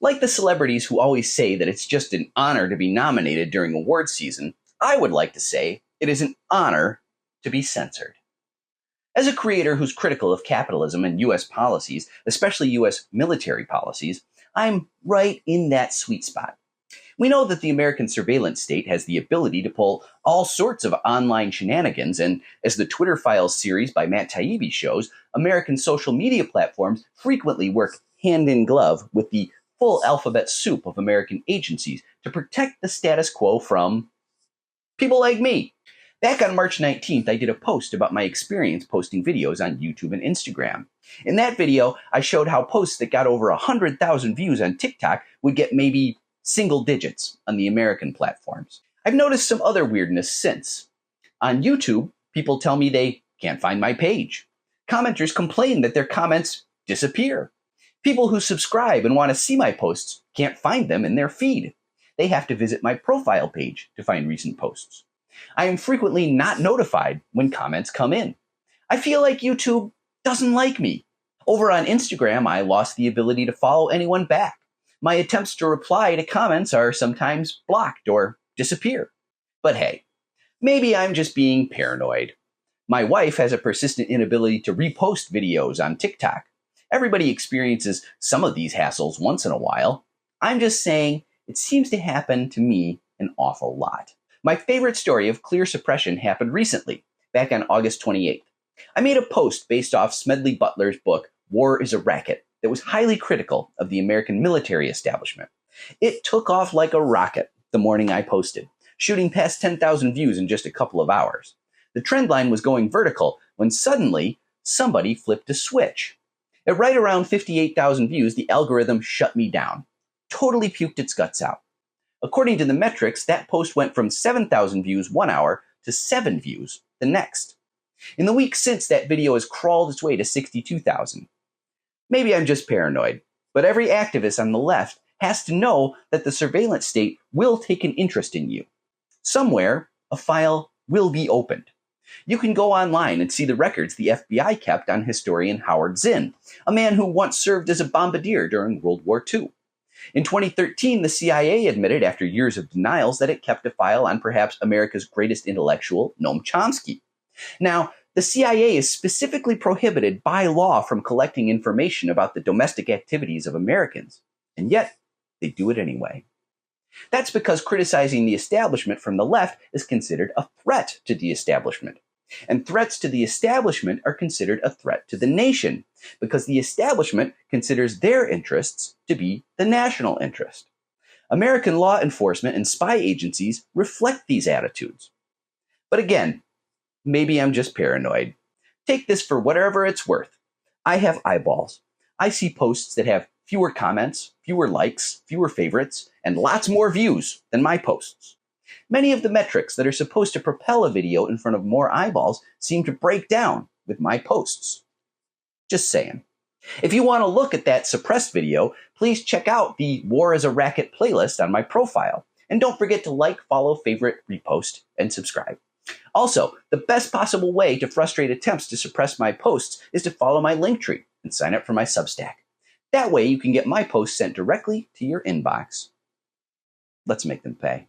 Like the celebrities who always say that it's just an honor to be nominated during awards season, I would like to say it is an honor to be censored. As a creator who's critical of capitalism and U.S. policies, especially U.S. military policies, I'm right in that sweet spot. We know that the American surveillance state has the ability to pull all sorts of online shenanigans, and as the Twitter Files series by Matt Taibbi shows, American social media platforms frequently work hand in glove with the full alphabet soup of American agencies to protect the status quo from people like me. Back on March 19th, I did a post about my experience posting videos on YouTube and Instagram. In that video, I showed how posts that got over 100,000 views on TikTok would get maybe single digits on the American platforms. I've noticed some other weirdness since. On YouTube, people tell me they can't find my page. Commenters complain that their comments disappear. People who subscribe and want to see my posts can't find them in their feed. They have to visit my profile page to find recent posts. I am frequently not notified when comments come in. I feel like YouTube doesn't like me. Over on Instagram, I lost the ability to follow anyone back. My attempts to reply to comments are sometimes blocked or disappear. But hey, maybe I'm just being paranoid. My wife has a persistent inability to repost videos on TikTok. Everybody experiences some of these hassles once in a while. I'm just saying it seems to happen to me an awful lot. My favorite story of clear suppression happened recently, back on August 28th. I made a post based off Smedley Butler's book, War is a Racket, that was highly critical of the American military establishment. It took off like a rocket the morning I posted, shooting past 10,000 views in just a couple of hours. The trend line was going vertical when suddenly somebody flipped a switch. At right around 58,000 views, the algorithm shut me down, totally puked its guts out. According to the metrics, that post went from 7,000 views 1 hour to 7 views the next. In the week since, that video has crawled its way to 62,000. Maybe I'm just paranoid, but every activist on the left has to know that the surveillance state will take an interest in you. Somewhere, a file will be opened. You can go online and see the records the FBI kept on historian Howard Zinn, a man who once served as a bombardier during World War II. In 2013, the CIA admitted after years of denials that it kept a file on perhaps America's greatest intellectual, Noam Chomsky. Now, the CIA is specifically prohibited by law from collecting information about the domestic activities of Americans, and yet they do it anyway. That's because criticizing the establishment from the left is considered a threat to the establishment. And threats to the establishment are considered a threat to the nation, because the establishment considers their interests to be the national interest. American law enforcement and spy agencies reflect these attitudes. But again, maybe I'm just paranoid. Take this for whatever it's worth. I have eyeballs. I see posts that have fewer comments, fewer likes, fewer favorites, and lots more views than my posts. Many of the metrics that are supposed to propel a video in front of more eyeballs seem to break down with my posts. Just saying. If you want to look at that suppressed video, please check out the War is a Racket playlist on my profile. And don't forget to like, follow, favorite, repost, and subscribe. Also, the best possible way to frustrate attempts to suppress my posts is to follow my Linktree and sign up for my Substack. That way you can get my posts sent directly to your inbox. Let's make them pay.